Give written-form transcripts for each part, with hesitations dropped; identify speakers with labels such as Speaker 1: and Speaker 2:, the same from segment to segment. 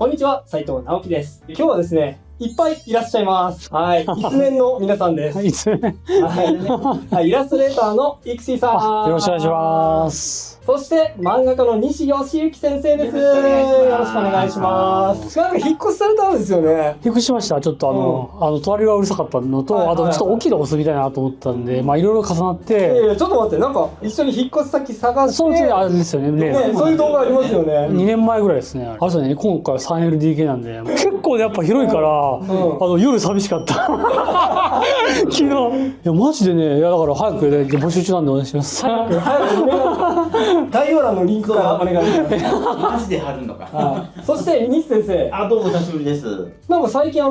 Speaker 1: こんにちは、斉藤直樹です。今日はですね、いっぱいいらっしゃいます。はい、一年の皆さんです。はい、イラストレーターのイクシーさん。
Speaker 2: よろしくお願いします。
Speaker 1: そして漫画家の西義行先生です。よろしくお願いします。なんか引っ越しされたんですよね。
Speaker 2: 引っ越しました。ちょっと隣がうるさかったのと、あとちょっと大きいのを住みたいなと思ったんで、まあいろいろ重なって。
Speaker 1: ちょっと待って、なんか一緒に引っ越し先探して。
Speaker 2: そうあれですよね。
Speaker 1: そういう動画ありますよね。
Speaker 2: 2年前ぐらいですね。あれですね、今回 3LDK なんで、結構やっぱ広いから、夜寂しかった。昨日。いやマジでね、いやだから早くね募集中なんでお願いします。
Speaker 1: 早く概要欄のリンクからお願いします。
Speaker 3: マジで貼るのか。
Speaker 1: そして西先生。
Speaker 3: どうもお久しぶりです。
Speaker 1: なんか最近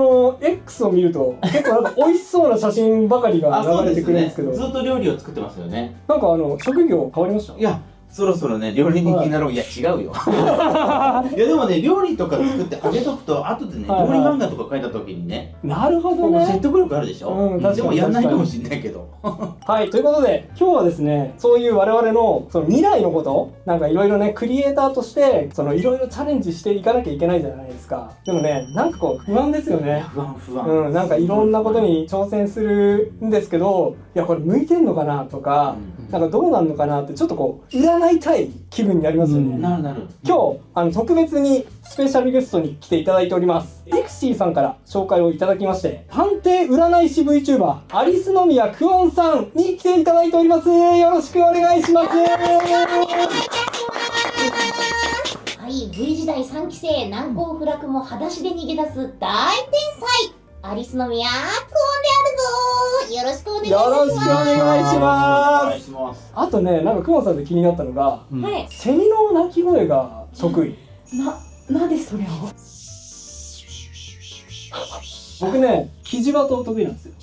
Speaker 1: X を見ると結構なんか美味しそうな写真ばかりが流れてくるんですけど、
Speaker 3: ずっと料理を作ってますよね。
Speaker 1: なんか職業変わりました？
Speaker 3: いや、そろそろね料理人になろう。いや違うよ。いやでもね、料理とか作ってあげとくと後でね、料理漫画とか書いた時にね、
Speaker 1: なるほどね、
Speaker 3: 説得力あるでしょ。でもやんないかもしれないけど。
Speaker 1: はい、ということで今日はですね、そういう我々のその未来のことなんかいろいろね、クリエイターとしてそのいろいろチャレンジしていかなきゃいけないじゃないですか。でもね、なんかこう不安ですよね。
Speaker 3: 不安。
Speaker 1: なんかいろんなことに挑戦するんですけど、いやこれ向いてんのかなとか、なんかどうなんのかなってちょっとこう占いたい気分になりますよね。
Speaker 3: なる。
Speaker 1: 今日特別にスペシャルゲストに来ていただいております。エクシーさんから紹介をいただきまして、探偵占い師 VTuber アリス宮クオンさんに来ていただいております。よろしくお願いします。
Speaker 4: はい、V 時代3期生、難攻不落も裸足で逃げ出す大天才アリス宮クオンであるぞ。よろしくお願いします。
Speaker 1: よろしくお願いします。あとね、なんかクオンさんで気になったのが、セミの鳴き声が得意。
Speaker 4: なんでそれを？
Speaker 1: 僕ね、キジバト得意なんですよ。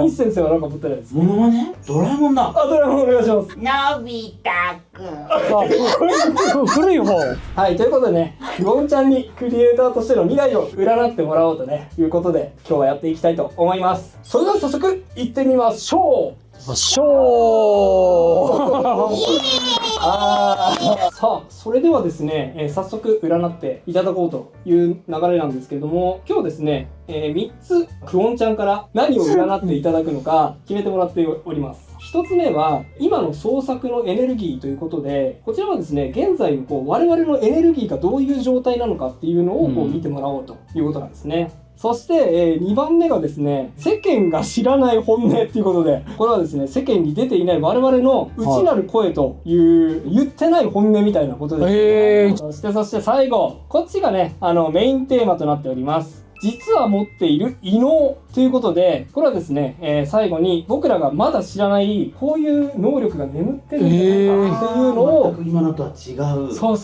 Speaker 1: 西先生はなんか持ってないです。
Speaker 3: モノマネ？ドラえもんだ。
Speaker 1: ドラえもんお願いします。
Speaker 4: のび太くん。
Speaker 2: 古い方。
Speaker 1: はい、ということでね、クオンちゃんにクリエイターとしての未来を占ってもらおうとね、いうことで今日はやっていきたいと思います。それでは早速行ってみましょう。さあ、それではですね、早速占っていただこうという流れなんですけれども、今日ですね、3つクオンちゃんから何を占っていただくのか決めてもらっております。1つ目は今の創作のエネルギーということで、こちらはですね、現在の我々のエネルギーがどういう状態なのかっていうのを見てもらおうということなんですね。そして、2番目がですね、世間が知らない本音っていうことで、これはですね、世間に出ていない我々の内なる声という、言ってない本音みたいなことです、ね。そして最後、こっちがね、メインテーマとなっております。実は持っている異能ということで、これはですね、最後に僕らがまだ知らないこういう能力が眠ってるんじゃないかっていうのを、
Speaker 3: 全く今のとは違う。
Speaker 1: そう、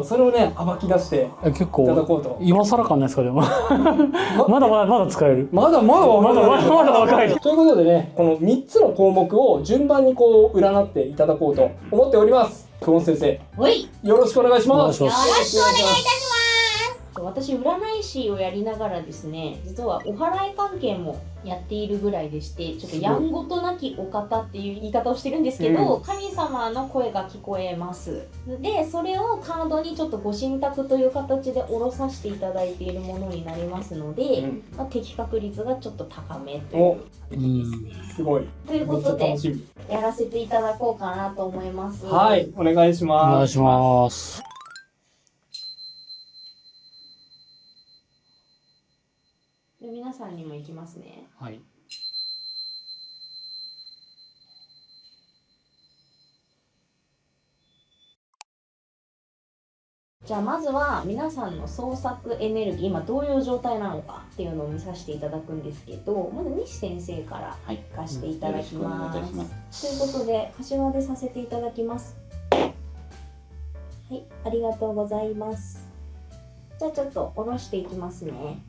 Speaker 1: それをね暴き出して
Speaker 2: 結構
Speaker 1: いただこうと。
Speaker 2: 今更感ないですか？でもまだ使える。
Speaker 1: まだ
Speaker 2: 若い。
Speaker 1: ということでね、この3つの項目を順番にこう占っていただこうと思っております。クオン先生、よろしくお願いします。
Speaker 4: よろしくお願いいたします。私占い師をやりながらですね、実はお祓い関係もやっているぐらいでして、ちょっとやんごとなきお方っていう言い方をしてるんですけど、神様の声が聞こえます。でそれをカードにちょっとご神託という形で下ろさせていただいているものになりますので、的確率がちょっと高めという
Speaker 1: すごい
Speaker 4: ということでやらせていただこうかなと思います。
Speaker 1: はい、お願いします。
Speaker 2: お願いします。
Speaker 4: 皆さんにも行きますね。
Speaker 2: はい。
Speaker 4: じゃあまずは皆さんの創作エネルギー、今どういう状態なのかっていうのを見させていただくんですけど、まず西先生から聞かせていただきます。ということで柏でさせていただきます。はい、ありがとうございます。じゃあちょっと下ろしていきますね。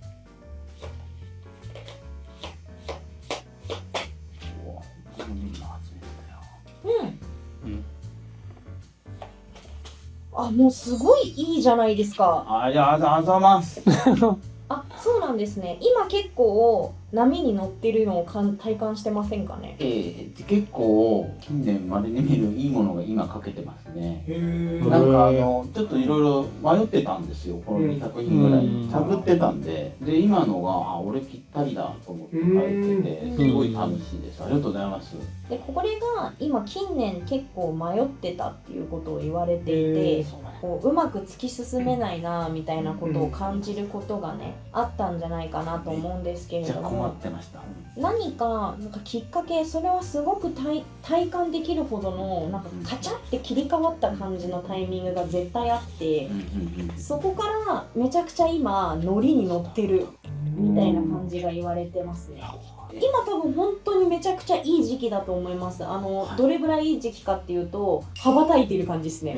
Speaker 4: もうすごいいいじゃないですか。
Speaker 3: ありがとうございます。
Speaker 4: そうななんですね。今結構波に乗ってるのを体感してませんかね。
Speaker 3: 結構近年まれに見るいいものが今かけてますね。
Speaker 1: へ
Speaker 3: なんかちょっといろいろ迷ってたんですよ、この2作品ぐらい探ってたんで、今のが俺ぴったりだと思って書いてて、すごい楽しいです。ありがとうございます。
Speaker 4: でこれが今近年結構迷ってたっていうことを言われていて、こううまく突き進めないなみたいなことを感じることがね、あったんじゃないかなと思うんですけれども、
Speaker 3: 困ってました。
Speaker 4: 何かきっかけ、それはすごく体感できるほどのなんかカチャって切り替わった感じのタイミングが絶対あって、そこからめちゃくちゃ今ノリに乗ってるみたいな感じが言われてますね。今多分本当にめちゃくちゃいい時期だと思います。どれぐらいいい時期かっていうと、羽ばたいている感じですね。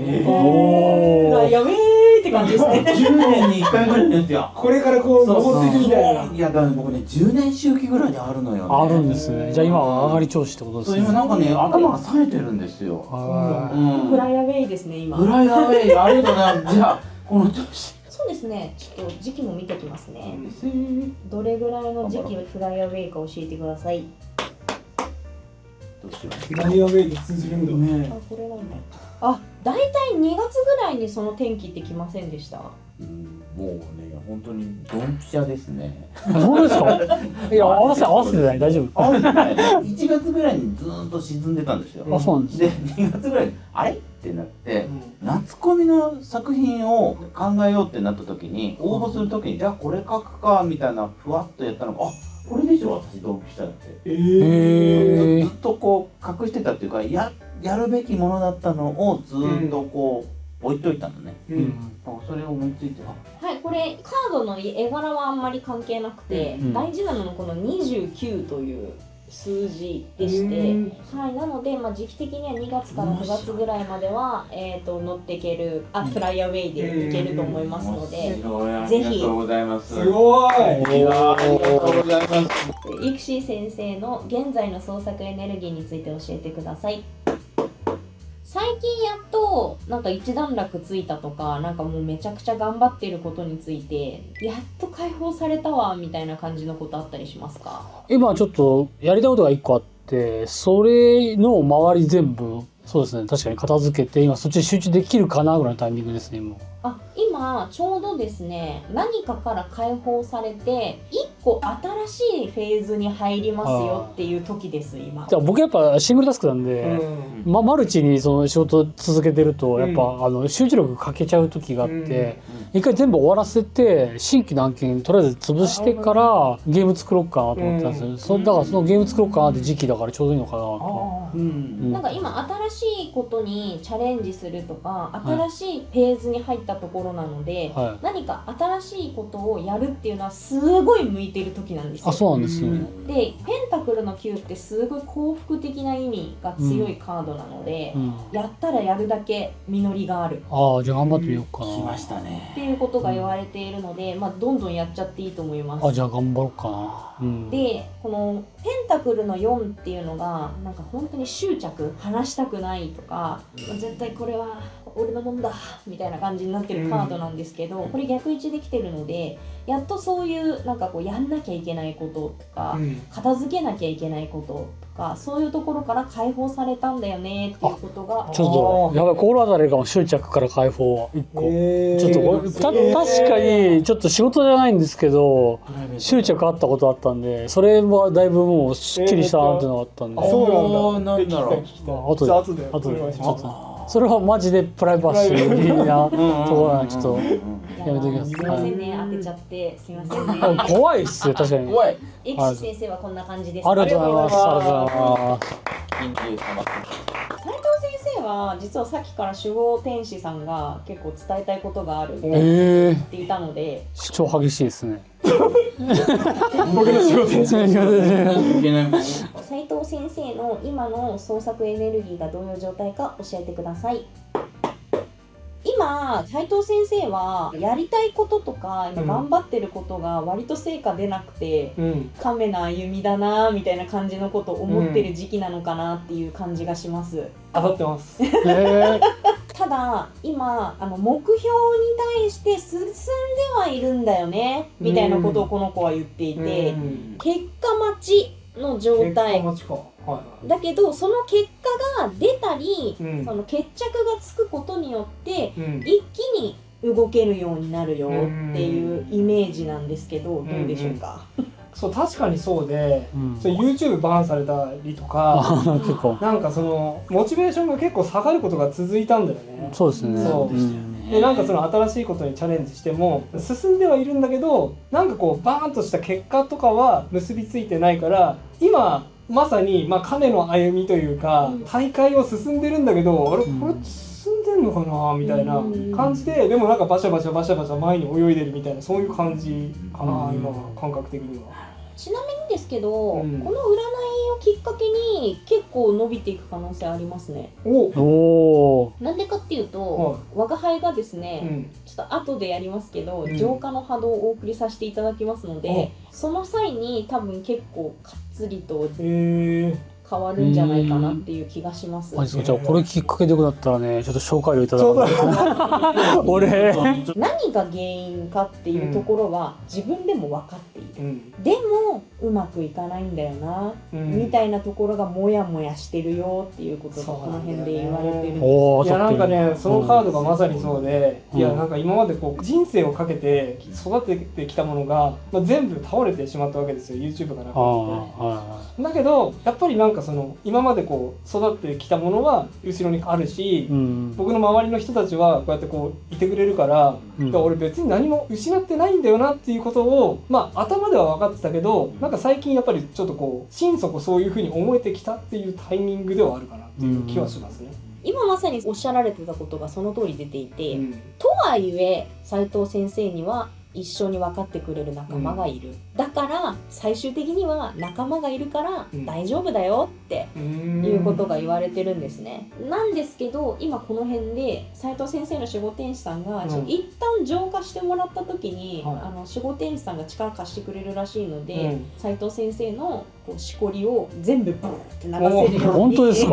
Speaker 4: やべーって感じですね。
Speaker 3: 10年に1回ぐらいですよ。
Speaker 1: これからこう登っていくみたいな。
Speaker 3: いやだから僕ね、10年周期ぐらいであるのよね。
Speaker 2: あるんですね。じゃあ今は上がり調子ってことですね。
Speaker 3: そう、今なんかね、頭が冴えてるんですよ。
Speaker 4: フライアウェイですね今。
Speaker 3: フライアウェイ、ありがとうございます。じゃあこの調子。
Speaker 4: そうですね。ちょっと時期も見てきますね。どれぐらいの時期フライアウェイか教えてください。
Speaker 3: どうしよ
Speaker 1: フライアウェイで通じるんだ
Speaker 3: う。ね。
Speaker 4: これなんだ。だいたい2月ぐらいにその天気って来ませんでした？
Speaker 3: もうね、本当にドンピシャですね。
Speaker 2: そうですか。いや、合わせてない、大丈夫。
Speaker 3: 1月ぐらいにずーっと沈んでたんですよ。
Speaker 2: あ、そうなんです。
Speaker 3: で、2月ぐらいにあれってなって、夏コミの作品を考えようってなった時に、応募する時にじゃあこれ書くかみたいなふわっとやったのが、これでしょ私ドンピシャって。ずっとこう隠してたっていうか、やるべきものだったのをずーっとこう置いといたのね。それを思いついて、
Speaker 4: はい、これカードの絵柄はあんまり関係なくて、大事なのはこの29という数字でして、はい、なので、時期的には2月から9月ぐらいまでは、乗っていける、フライアウェイでいけると思いますので、ぜひ。
Speaker 3: ありがとうございます。
Speaker 1: すごい。
Speaker 3: ありがとうございます。
Speaker 4: イクシー先生の現在の創作エネルギーについて教えてください。最近やっとなんか一段落ついたとか、なんかもうめちゃくちゃ頑張ってることについてやっと解放されたわみたいな感じのことあったりしますか？
Speaker 2: 今ちょっとやりたいことが1個あって、それの周り全部そうですね、確かに片付けて今そっちに集中できるかなぐらいのタイミングですね。
Speaker 4: 今ちょうどですね、何かから解放されて1個新しいフェーズに入りますよっていう時です今。
Speaker 2: じゃあ僕やっぱシングルタスクなんで、マルチにその仕事続けてるとやっぱ、集中力かけちゃう時があって、一回全部終わらせて新規の案件とりあえず潰してからゲーム作ろうかなと思ってたんですよ。だからそのゲーム作ろうかなって時期だからちょうどいいのかなと。
Speaker 4: なんか今新しいことにチャレンジするとか、新しいフェーズに入ったところなので、何か新しいことをやるっていうのはすごい向いてる時なんですよ。
Speaker 2: そうなんですね。
Speaker 4: でペンタクルの9ってすごい幸福的な意味が強いカードなので、やったらやるだけ実りがある。
Speaker 2: じゃあ頑張ってみようかな。
Speaker 3: 来ましたね。
Speaker 4: っていうことが言われているので、どんどんやっちゃっていいと思います。
Speaker 2: じゃあ頑張ろうかな。
Speaker 4: でこのペンタクルの4っていうのがなんか本当に執着、話したくないとか、絶対これは俺のもんだみたいな感じになってるカードなんですけど、これ逆位置できてるので、やっとそういうなんかこうやんなきゃいけないこととか、片付けなきゃいけないこととか、そういうところから解放されたんだよねっていうことが。
Speaker 2: ちょっとやばい、心当たりかも。執着から解放1個、ちょっとこれ確かにちょっと仕事じゃないんですけど執着あったことあったんで、それはだいぶもうすっきりしたなっていうのがあったんで、
Speaker 1: そうなんだ。
Speaker 3: なんだろう。
Speaker 2: 後でちょっとそれはマジでプライバシーなところなんでちょっとやめておきます。
Speaker 4: すみませんね、当てちゃってすみませんね。
Speaker 2: 怖いっすよ、確かに。
Speaker 3: 怖い。
Speaker 4: エクシ先生はこんな感じです。
Speaker 2: ありがとうございます。ありがとうございます。
Speaker 3: 緊急様。
Speaker 4: 斉藤先生は実はさっきから守護天使さんが結構伝えたいことがあるって言っていたので、
Speaker 2: 超激しいですね。
Speaker 1: 僕の仕事に
Speaker 4: 斉藤先生の今の創作エネルギーがどういう状態か教えてください。今斉藤先生はやりたいこととか今頑張ってることが割と成果出なくて、カメな歩みだなみたいな感じのことを思ってる時期なのかなっていう感じがします。
Speaker 1: 当たってます。
Speaker 4: ただ今目標に対して進んではいるんだよねみたいなことをこの子は言っていて、結果待ちの状態だけど、その結果が出たり、その決着がつくことによって、一気に動けるようになるよっていうイメージなんですけど、どうでしょうか？
Speaker 1: そう確かにそうで、それ YouTube バンされたりとか
Speaker 2: 結構
Speaker 1: なんかそのモチベーションが結構下がることが続いたんだよね。
Speaker 2: そうですね。
Speaker 1: そうでなんかその新しいことにチャレンジしても進んではいるんだけど、なんかこうバーンとした結果とかは結びついてないから、今まさに亀の歩みというか、大会を進んでるんだけど、あれこれ進んでんのかなみたいな感じで、でもなんかバシャバシャ前に泳いでるみたいな、そういう感じかな、今は感覚的には。
Speaker 4: ちなみにですけど、この占いをきっかけに結構伸びていく可能性ありますね。なんでかっていうと、我輩がですね、ちょっと後でやりますけど、浄化の波動をお送りさせていただきますので、その際に多分結構かっつりと変わるんじゃないかなっていう気がします。
Speaker 2: じゃあこれきっかけでよくなったらね、ちょっと紹介料いただこう。俺
Speaker 4: 何が原因かっていうところは自分でも分かっている、でもうまくいかないんだよな、みたいなところがモヤモヤしてるよっていうことがこの辺で言われてるんです。
Speaker 1: いやなんかね、そのカードがまさにそうで、いやなんか今までこう人生をかけて育ててきたものが、全部倒れてしまったわけですよ、 YouTube がなくなって。だけどやっぱりなんかその今までこう育ってきたものは後ろにあるし、僕の周りの人たちはこうやってこういてくれるから、俺別に何も失ってないんだよなっていうことを頭では分かってたけど、なんか最近やっぱりちょっとこう心底そういうふうに思えてきたっていうタイミングではあるかなっていう気はしますね。
Speaker 4: 今まさにおっしゃられてたことがその通り出ていて、とはいえ斉藤先生には一緒に分かってくれる仲間がいる、だから最終的には仲間がいるから大丈夫だよっていうことが言われてるんですね。なんですけど今この辺で斉藤先生の守護天使さんが一旦浄化してもらった時に、守護天使さんが力貸してくれるらしいので、斉藤先生のこうしこりを全部ブーって流せるように
Speaker 2: 本当ですか？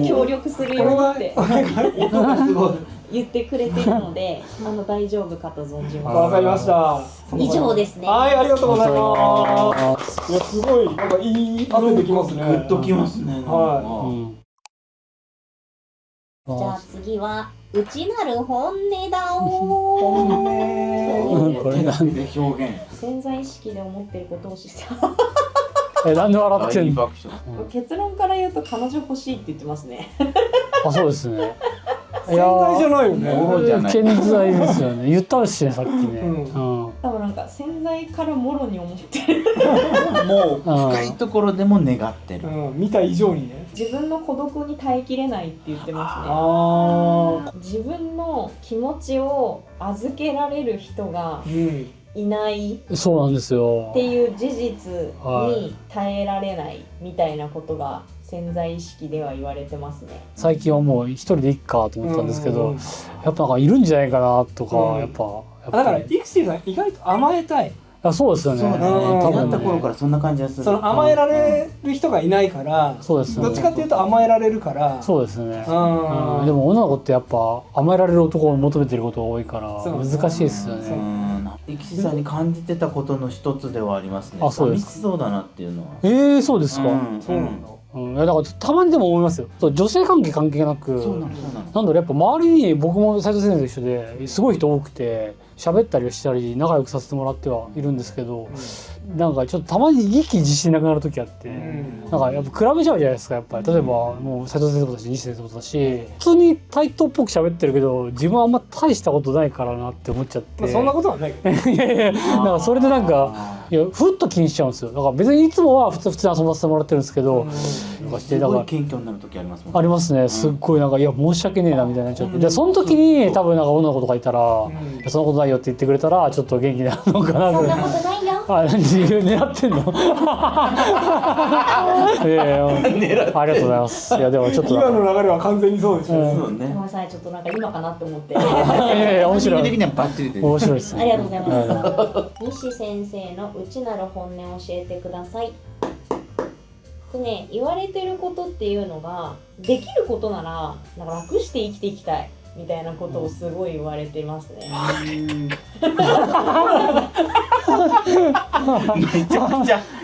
Speaker 4: 協力するよって
Speaker 3: 音がすごい
Speaker 4: 言ってくれてるので大丈夫かと存じます。
Speaker 1: わかりました。
Speaker 4: 以上ですね。
Speaker 1: はい、ありがとうございます。いやすごいなんかいい汗できますね。
Speaker 3: グッときますね。
Speaker 4: じゃあ次は内なる本音だお
Speaker 3: これなんで表現。
Speaker 4: 潜在意識で思ってることをして
Speaker 2: なんで笑ってんの？
Speaker 4: 結論から言うと彼女欲しいって言ってますね。
Speaker 2: そうですね。
Speaker 1: 潜在じゃないよね。
Speaker 2: 潜在ですよね。言ったしね、さっきね。
Speaker 4: 多分なんか潜在からもろに思ってる。
Speaker 3: もう深いところでも願ってる。
Speaker 1: 見た以上にね。
Speaker 4: 自分の孤独に耐えきれないって言ってますね。自分の気持ちを預けられる人がいない。
Speaker 2: そうなんですよ。
Speaker 4: っていう事実に耐えられないみたいなことが潜在意識では言われてますね。
Speaker 2: 最近はもう一人でいっかと思ったんですけど、やっぱなんかいるんじゃないかなとか、やっぱ
Speaker 1: だからイクシーさん意外と甘えたい。
Speaker 2: そうですよね。
Speaker 3: 多分った頃からそんな感じがする。
Speaker 1: その甘えられる人がいないから、
Speaker 2: そうですね。
Speaker 1: どっちかっていうと甘えられるから。
Speaker 2: そうですね。でも女の子ってやっぱ甘えられる男を求めてることが多いから難しいですよね。
Speaker 3: イクシーさんに感じてたことの一つではありますね。寂しそうだなっていうのは。
Speaker 2: そうですか。
Speaker 1: そうなんだ。
Speaker 2: だからたまにでも思いますよ。女性関係なく、なんだろう、やっぱ周りに僕も斉藤先生と一緒ですごい人多くて喋ったりしたり仲良くさせてもらってはいるんですけど、なんかちょっとたまに一気に自信なくなる時あって、なんかやっぱ比べちゃうじゃないですか。やっぱり例えばもう斉藤先生もだし西先生もだし、普通に対等っぽく喋ってるけど自分はあんま大したことないからなって思っちゃって、
Speaker 1: そんなことはないけど
Speaker 2: いやなんかそれでなんかふっと気にしちゃうんですよ。だから別にいつもは普通に遊ばせてもらってるんですけど、
Speaker 3: すごい謙虚になる時ありますもんね。
Speaker 2: ありますね。すっごいなんかいや申し訳ねえなみたいになっちゃって、でその時に多分なんか女の子とかいたら、そんなことないよって言ってくれたらちょっと元気になるのかな。
Speaker 4: そんなことないよ。
Speaker 2: 狙ってんの？ありがとうございます。いやでもちょっと
Speaker 1: 今の流れは完全にそうですね。
Speaker 4: ごめんなさい、ちょっとなんか今かなって思って。
Speaker 2: いや面白い。
Speaker 3: 的にはバッチリで。
Speaker 2: 面白いです。
Speaker 4: ありがとうございます。西先生の内なる本音を教えてください。言われてることっていうのができることならなんか楽して生きていきたいみたいなことをすごい言われてますね。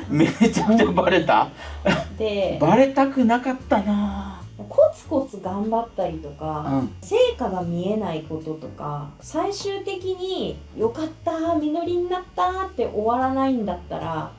Speaker 3: めちゃくちゃバレた。
Speaker 4: で
Speaker 3: バレたくなかったな。
Speaker 4: コツコツ頑張ったりとか、成果が見えないこととか、最終的に良かった実りになったって終わらないんだったら、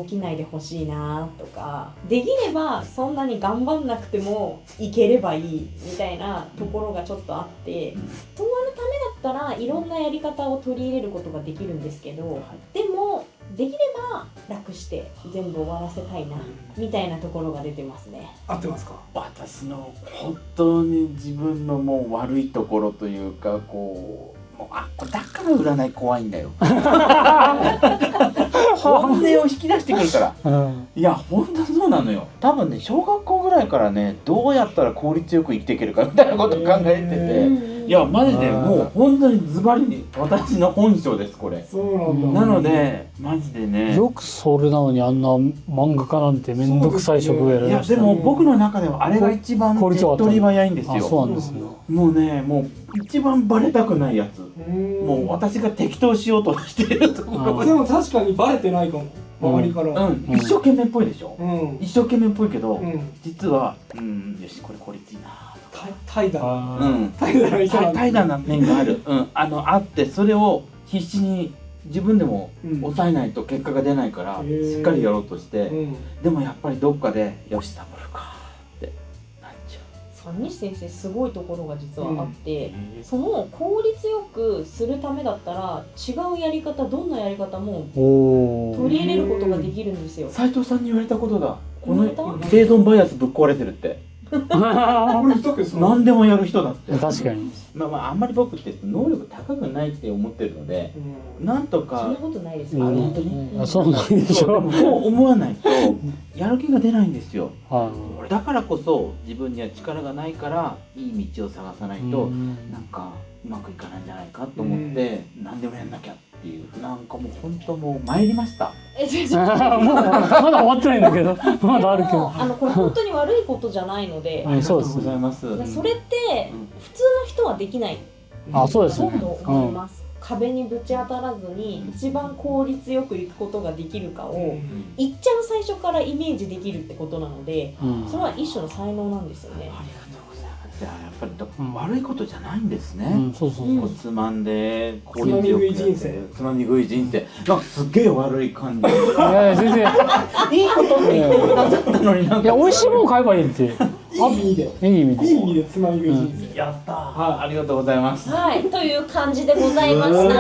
Speaker 4: 起きないでほしいなとか、できればそんなに頑張んなくてもいければいいみたいなところがちょっとあって、そうのためだったらいろんなやり方を取り入れることができるんですけど、でもできれば楽して全部終わらせたいなみたいなところが出てますね。
Speaker 1: 合ってますか？
Speaker 3: 私の本当に自分のもう悪いところというか、こうもうだから占い怖いんだよ。本音を引き出してくるから。いや本当そうなのよ。多分ね小学校ぐらいからね、どうやったら効率よく生きていけるかみたいなことを考えてて、いやマジでもう本当にズバリに私の本性ですこれ。
Speaker 1: そうなんだ。
Speaker 3: なのでマジでね、
Speaker 2: よくそれなのにあんな漫画家なんて面倒くさい職業やら
Speaker 3: いやでも僕の中ではあれが一番手っ取り早いんですよ。
Speaker 2: そうなんですね。
Speaker 3: もうね、もう一番バレたくないやつ。もう私が適当しようとしているところ。
Speaker 1: でも確かにバレてないかも。周りから。
Speaker 3: 一生懸命っぽいでしょ。一生懸命っぽいけど、実はよしこれ効率いいな。
Speaker 1: 怠惰。
Speaker 3: 怠惰な面がある。あってそれを必死に自分でも抑えないと結果が出ないからしっかりやろうとして、でもやっぱりどっかでよしサボるかってなっちゃう。
Speaker 4: 西先生すごいところが実はあって、その効率よくするためだったら違うやり方、どんなやり方も取り入れることができるんですよ。
Speaker 3: 斉藤さんに言われたことだ。この生存バイアスぶっ壊れてるって。何でもやる人だって。
Speaker 2: 確かに。
Speaker 3: あんまり僕って能力高くないって思ってるので、なんとか。
Speaker 4: そんなことないですよ。
Speaker 3: 本当に。
Speaker 2: そうなんでしょう。
Speaker 3: そう思わないとやる気が出ないんですよ。だからこそ自分には力がないからいい道を探さないとなんかうまくいかないんじゃないかと思って何でもやんなきゃっていう、なんかもう本当もう参りました。
Speaker 2: もうまだ終わってないんだけど、まだあるけど。
Speaker 4: これ本当に悪いことじゃないので。
Speaker 3: そうです。ございます。
Speaker 4: それって普通の人はできない。
Speaker 2: そうですね。
Speaker 4: と思います。壁にぶち当たらずに一番効率よくいくことができるかをいっちゃん最初からイメージできるってことなので、それは一種の才能なんですよね。
Speaker 3: ありがとうございます。じゃあやっぱり悪いことじゃないんですね。つまんで効率よくやってつまみ食い人生。なんかすっげえ悪い感じ。い
Speaker 2: や全然
Speaker 3: いいことって言ってなかったのに、なんか
Speaker 2: いや美味しいもん買えばいいって。
Speaker 1: いい意味でつまみ食い人生。
Speaker 3: やったー。ありがとうございます。
Speaker 4: はい、という感じでございました。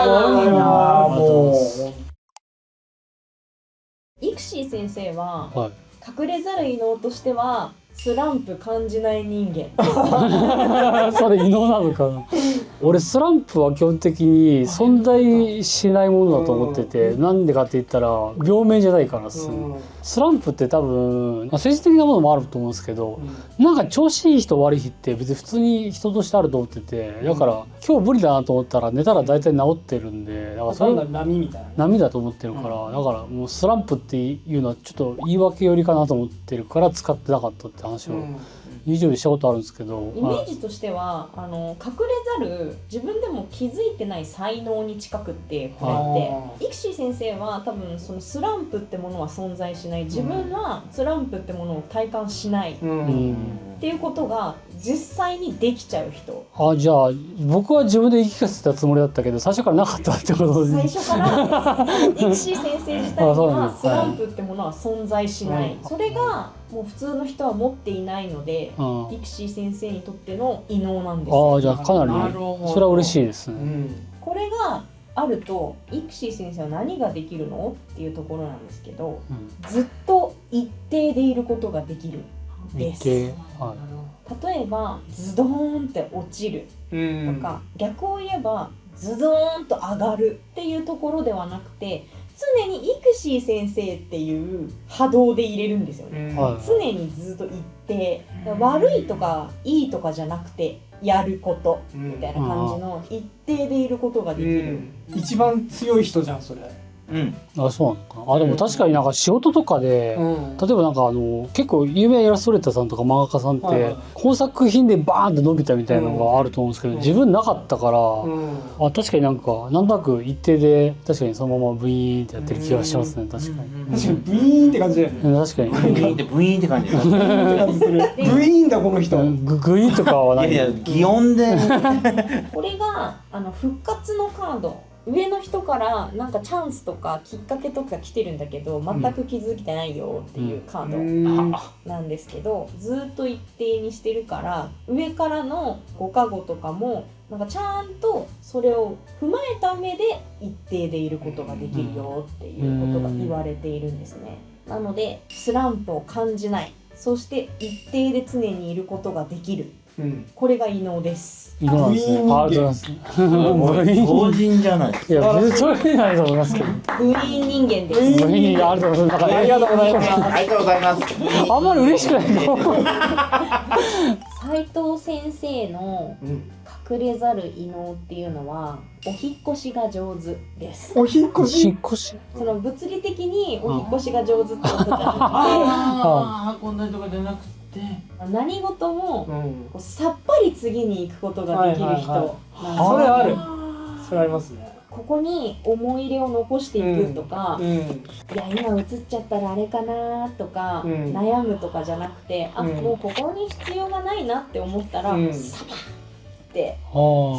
Speaker 4: イクシー先生は隠れざる異能としてはスランプ感じない人間。
Speaker 2: それ異能なのかな。俺スランプは基本的に存在しないものだと思ってて、なんでかって言ったら病名じゃないからですね。スランプって多分政治的なものもあると思うんですけど、なんか調子いい人悪い日って別に普通に人としてあると思ってて、だから今日無理だなと思ったら寝たら大体治ってるんで、だからそれ
Speaker 1: 波みたいな
Speaker 2: 波だと思ってるから、だからもうスランプっていうのはちょっと言い訳よりかなと思ってるから使ってなかったって話を以上にしたことあるんですけど、
Speaker 4: イメージとしては隠れざる自分でも気づいてない才能に近くって、これってイクシー先生は多分そのスランプってものは存在しない、自分はスランプってものを体感しないっていうことが実際にできちゃう人。
Speaker 2: じゃあ僕は自分で言い聞かせたつもりだったけど最初からなかったってことで。
Speaker 4: 最初からイクシー先生自体にはスランプってものは存在しない、それがもう普通の人は持っていないので、イクシー先生にとっての異能なんですよ。
Speaker 2: じゃあかなりそれは嬉しいですね。
Speaker 4: これがあるとイクシー先生は何ができるのっていうところなんですけど、ずっと一定でいることができるんです。例えばズドーンって落ちるとか、逆を言えばズドーンと上がるっていうところではなくて、常にイクシー先生っていう波動で入れるんですよね。常にずっと一定、悪いとかいいとかじゃなくてやることみたいな感じの一定でいることができる。
Speaker 1: 一番強い人じゃんそれ。
Speaker 3: うん。
Speaker 2: あ、そうなのかな。あ、でも確かになんか仕事とかで、
Speaker 1: うん
Speaker 2: 例えばなんか結構有名なイラストレーターさんとか漫画家さんって、
Speaker 1: はいはい
Speaker 2: この作品でバーンって伸びたみたいなのがあると思うんですけど、
Speaker 1: うん
Speaker 2: 自分なかったから、
Speaker 1: うん
Speaker 2: あ、確かになんかなんとなく一定で確かにそのままブイーンってやってる気がしますね、確かに。
Speaker 1: 確かにブイーンって感じだよね。
Speaker 2: うん確かに。
Speaker 3: ブイーンってブイーンって感じ。
Speaker 1: ブイーンって感じする。ブイーンだこの人。
Speaker 2: グイとかはないい。
Speaker 3: やいや、擬音で。
Speaker 4: これが復活のカード、上の人からなんかチャンスとかきっかけとか来てるんだけど全く気づいてないよっていうカード
Speaker 1: うん
Speaker 4: なんですけど、ずっと一定にしてるから上からのご加護とかもなんかちゃんとそれを踏まえた上で一定でいることができるよっていうことが言われているんですね。なのでスランプを感じない、そして一定で常にいることができる、
Speaker 1: うん
Speaker 4: これが異能です。
Speaker 2: いいのなんですね。ありがとうございます。
Speaker 3: 超人じゃない。
Speaker 2: いや、全然そういうのないと思いますけど。
Speaker 4: グリーン人間です。
Speaker 1: グリーン
Speaker 2: グリーンありがとうございます。
Speaker 1: ありがとうございます。
Speaker 3: ありがとうございます。
Speaker 2: あんまり嬉しくないと思う。
Speaker 4: 斉藤先生の
Speaker 1: うん
Speaker 4: 隠れざる異能っていうのはお引っ越しが上手です。
Speaker 1: お引っ越し。
Speaker 2: 引っ越し。
Speaker 4: その物理的にお引っ越しが上手ってことじゃな
Speaker 3: ああ、運んだりとかじゃなくて。
Speaker 4: くて、何事も
Speaker 1: うん。
Speaker 4: こうさっぱり次に行くことができる人なんですよ。
Speaker 1: はいそれある。それありますね。
Speaker 4: ここに思い入れを残していくとか、
Speaker 1: うん。
Speaker 4: いや今映っちゃったらあれかなとか、
Speaker 1: うん
Speaker 4: 悩むとかじゃなくて、あ、
Speaker 1: うん
Speaker 4: もうここに必要がないなって思ったら、
Speaker 1: うん
Speaker 4: サバッって
Speaker 2: あ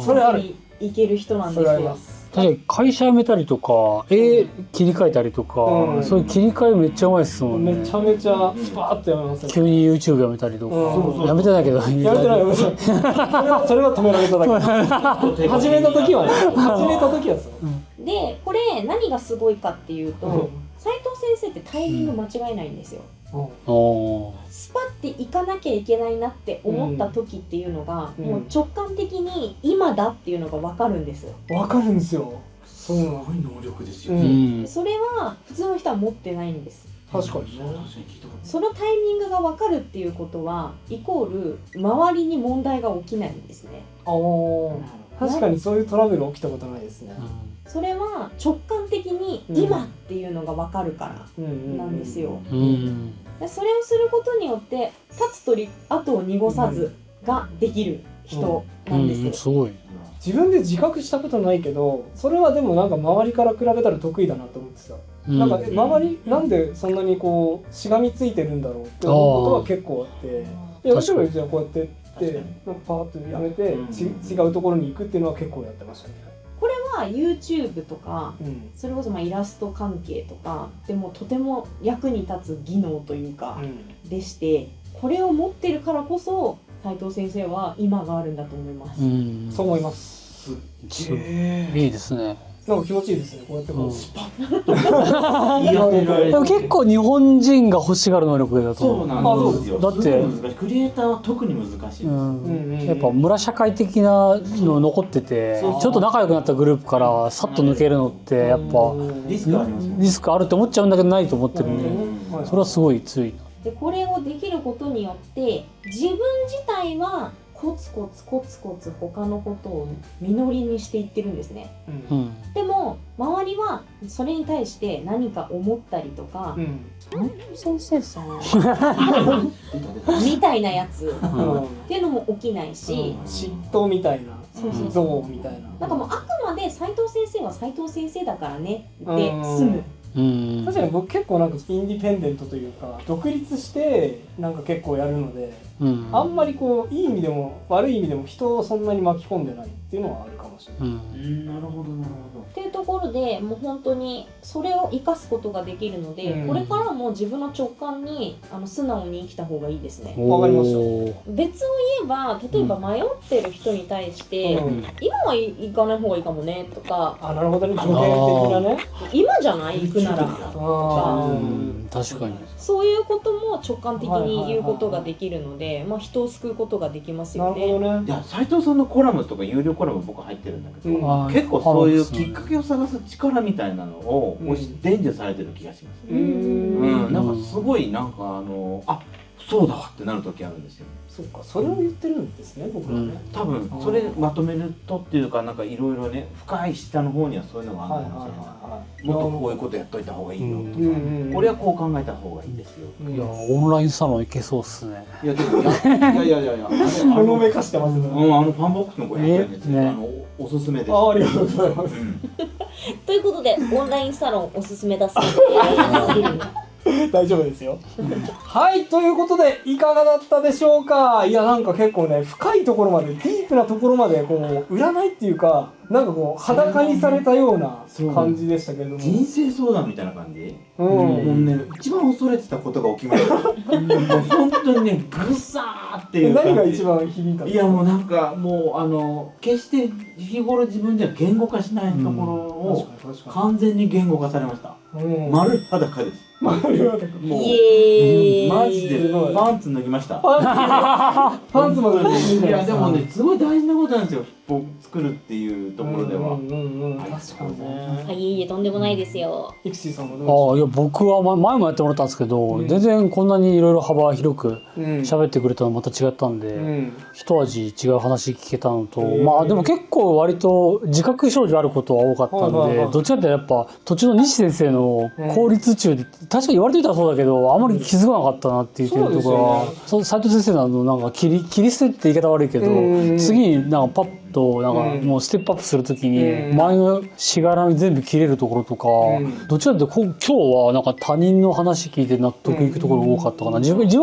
Speaker 2: あ。
Speaker 1: それある
Speaker 4: 次に行ける人なん
Speaker 1: そ
Speaker 4: ですよ。
Speaker 1: れあります。
Speaker 2: 確かに会社辞めたりとか、絵切り替えたりとか、
Speaker 1: うん
Speaker 2: そういう切り替えめっちゃうまいですもんね。
Speaker 1: めちゃめちゃスパーッとやめますね。
Speaker 2: 急に YouTube 辞めたりとか、
Speaker 1: うん
Speaker 2: 辞めてないけど、
Speaker 1: やめてないやめてない。それは止められただけ。始めた時はね。始めた時はそう。
Speaker 4: でこれ何がすごいかっていうと、
Speaker 1: うん
Speaker 4: 斉藤先生ってタイミング間違えないんですよ。
Speaker 2: おー
Speaker 4: スパって行かなきゃいけないなって思った時っていうのが、
Speaker 1: うん
Speaker 4: もう直感的に今だっていうのが分かるんですよ。
Speaker 1: わかるんですよ。そうなの。
Speaker 3: い能力です
Speaker 1: う
Speaker 2: う
Speaker 1: ん
Speaker 2: ん。
Speaker 4: それは普通の人は持ってないんです。
Speaker 1: 確かにね。
Speaker 3: 確かに聞いたこと
Speaker 4: そのタイミングが分かるっていうことはイコール周りに問題が起きないんですね。
Speaker 1: ああ。確かにそういうトラブル起きたことないですね。
Speaker 4: それは直感的に今っていうのが分かるからなんですよ。
Speaker 2: うん。
Speaker 4: でそれをすることによって立つ鳥後を濁さずができる人なんですよ。
Speaker 2: すごい。
Speaker 1: 自分で自覚したことないけど、それはでもなんか周りから比べたら得意だなと思ってた。なんか周りなんでそんなにこうしがみついてるんだろうって思うことは結構あって、いや後ろじゃあこうやってってなんかパーッとやめて違うところに行くっていうのは結構やってましたね。
Speaker 4: これは YouTube とか
Speaker 1: うん。
Speaker 4: それこそイラスト関係とかでもとても役に立つ技能というかでして、これを持ってるからこそ斉藤先生は今があるんだと思います。
Speaker 2: うん。
Speaker 1: そう思います。
Speaker 3: すっげえ。
Speaker 2: いいですね。
Speaker 1: なんか気持ちいいですね。こうやってこう。
Speaker 2: うん
Speaker 3: スパッと言い当てられる。
Speaker 2: でも結構日本人が欲しがる能力だと思う。
Speaker 3: そうなんですよ。
Speaker 2: だって
Speaker 3: すごい難しいクリエイターは特に難しいです。
Speaker 2: やっぱ村社会的なの残ってて、
Speaker 3: そう
Speaker 2: ちょっと仲良くなったグループからさっと抜けるのってやっぱ
Speaker 3: リスクありますもん
Speaker 2: リスクあるって思っちゃうんだけどないと思ってるんで、
Speaker 3: うん
Speaker 2: それはすごい強いな。
Speaker 4: でこれをできることによって自分自体はコツコツコツコツ他のことを実りにしていってるんですね。
Speaker 2: うん。
Speaker 4: でも周りはそれに対して何か思ったりとか、先生さんみたいなやつっていうのも起きないし、
Speaker 1: 嫉妬みたいな、
Speaker 4: そうそう
Speaker 1: 憎悪みたいな。
Speaker 4: なんかもうあくまで斉藤先生は斉藤先生だからねで済む。
Speaker 2: うん。
Speaker 1: 確かに僕結構なんかインディペンデントというか独立してなんか結構やるので、
Speaker 2: うん。
Speaker 1: あんまりこういい意味でも悪い意味でも人をそんなに巻き込んでないっていうのはあるかもしれない。
Speaker 3: なるほどなるほ
Speaker 4: っていうところでもう本当にそれを生かすことができるので、
Speaker 1: うん
Speaker 4: これからも自分の直感に素直に生きた方がいいですね。
Speaker 1: わかりました
Speaker 4: 別を言えば例えば迷ってる人に対して、
Speaker 1: うん
Speaker 4: 今は行かない方がいいかもねとか、
Speaker 1: あ、なるほどね、助言的なね。
Speaker 4: 今じゃない行くなら
Speaker 1: あ
Speaker 2: うん。確かに。
Speaker 4: そういうことも直感的に言うことができるので、まあ、人を救うことができます
Speaker 1: な
Speaker 4: よね。
Speaker 1: るほどね。
Speaker 3: ど。いや斉藤さんのコラムとか有料コラム僕入ってるんだけど、
Speaker 1: うん
Speaker 3: 結構そういうきっかけを探す力みたいなのを
Speaker 1: うん
Speaker 3: 伝授されてる気がします。
Speaker 1: うーん
Speaker 3: なんかすごいなんかあ、そうだわってなる時あるんですよ。
Speaker 1: そうか、それを言ってるんですね、僕はね。
Speaker 3: 多分それまとめるとっていうか、なんかいろいろね、深い下の方にはそういうのがあるのかもしれない。もっとこういうことやっといた方がいいよとか、俺はこう考えた方がいいですよ。
Speaker 2: いやオンラインサロン行けそうっすね。
Speaker 3: いやでもいや
Speaker 1: ほのめかしてますね。
Speaker 3: パンボックスの500円ですね。おすすめです。
Speaker 1: ありがとうございます。
Speaker 4: ということでオンラインサロンおすすめだそうで
Speaker 1: 大丈夫ですよ。はい、ということでいかがだったでしょうか。いや、なんか結構ね、深いところまで、ディープなところまでこう占いっていうか、なんかこう裸にされたような感じでしたけれども、
Speaker 3: 人生相談みたいな感じ。
Speaker 1: も
Speaker 3: うね、一番恐れてたことが起きました。もう本当にね、ぐさーっていう感じ。
Speaker 1: 何が一番響いたの？
Speaker 3: いやもうなんかもう決して日頃自分では言語化しないところを完全に言語化されました。丸裸です。
Speaker 1: 丸裸。
Speaker 3: もう
Speaker 4: イエーイ
Speaker 3: マジでパンツ脱ぎました。
Speaker 1: パンツまで脱いで。
Speaker 3: いやでもね、すごい大事なことなんですよ。作るっていうところでは。
Speaker 1: 確かにね。
Speaker 4: いえとんでもないですよ。
Speaker 1: イクシーさんもどうでしょう？
Speaker 2: いや僕は前もやってもらったんですけど、全然こんなにいろいろ幅広く喋ってくれたのまた違ったんで、一味違う話聞けたのと、まあでも結構割と自覚症状あることは多かったんで、どっちかってやっぱ途中の西先生の公立中で確かに言われていたらそうだけど、あまり気づかなかったなっていうところは、斉藤先生のなんか切り捨てって言い方悪いけど、次になんかパッとなんかもうステップアップするときに前のしがらみ全部切れるところとか、どっちかっていうと今日はなんか他人の話聞いて納得いくところ多かったかな。自分で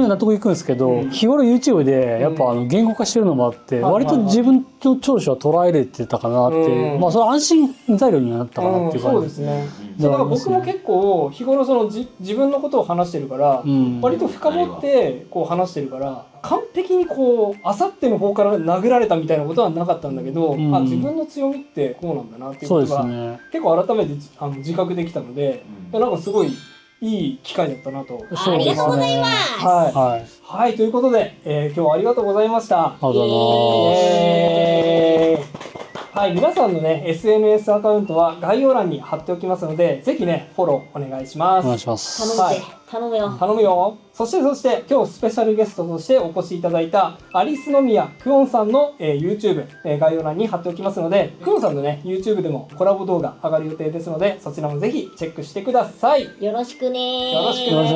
Speaker 2: 納得いくんですけど、日頃 YouTube でやっぱ言語化してるのもあって割と自分の長所は捉えれてたかなって、まあそれ安心材料にはなったかなっていう感じ。
Speaker 1: そうですね。だから僕も結構日頃その自分のことを話してるから、割と深掘ってこう話してるから完璧にこうあさっての方から殴られたみたいなことはなかったんだけど、自分の強みってこうなんだなっていうことが結構改めて自覚できたので、なんかすごいいい機会だったなと。
Speaker 4: ありがとうございます。
Speaker 1: はい、ということで、今日はありがとうございました。
Speaker 2: ありがとうございます。
Speaker 1: はい、皆さんのね SNS アカウントは概要欄に貼っておきますので、ぜひねフォローお願いします。
Speaker 2: お願いします。
Speaker 4: 頼むよ。
Speaker 1: 頼むよ。そして今日スペシャルゲストとしてお越しいただいたアリスノミヤクオンさんの、YouTube、概要欄に貼っておきますので、クオンさんのね YouTube でもコラボ動画上がる予定ですので、そちらもぜひチェックしてください。
Speaker 4: よろしくね。
Speaker 1: よろしく
Speaker 2: お願い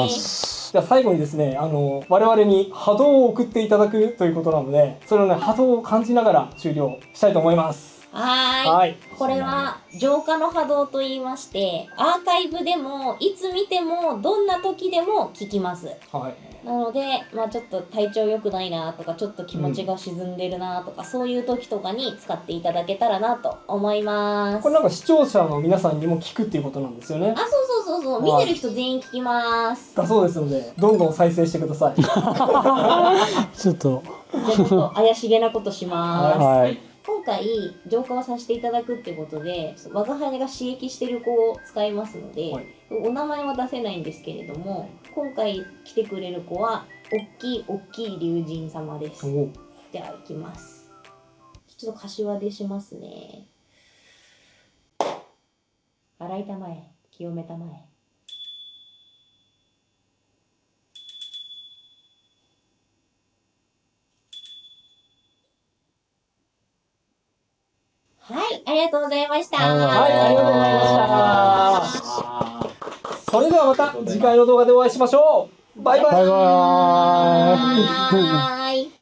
Speaker 2: します。
Speaker 1: じゃあ最後にですね、我々に波動を送っていただくということなので、それをね波動を感じながら終了したいと思います。
Speaker 4: はい。これは浄化の波動と言いまして、アーカイブでもいつ見てもどんな時でも聞きます。なので、ちょっと体調良くないなとか、ちょっと気持ちが沈んでるなとか、そういう時とかに使っていただけたらなと思います。
Speaker 1: これなんか視聴者の皆さんにも聞くっていうことなんですよね。
Speaker 4: そう、見てる人全員聞きます。
Speaker 1: だそうですので、どんどん再生してください。
Speaker 2: ちょっと
Speaker 4: じゃあ怪しげなことします。
Speaker 2: はい。
Speaker 4: 今回浄化をさせていただくってことで、我が輩が刺激してる子を使いますので、お名前は出せないんですけれども、今回来てくれる子は大きい龍神様です。では行きます。ちょっと柏でしますね。洗いたまえ、清めたまえ。はい、ありがとうございました。
Speaker 1: はい、ありがとうございました。それではまた次回の動画でお会いしましょう。バイバイ。
Speaker 2: バイバーイ。
Speaker 4: はーい。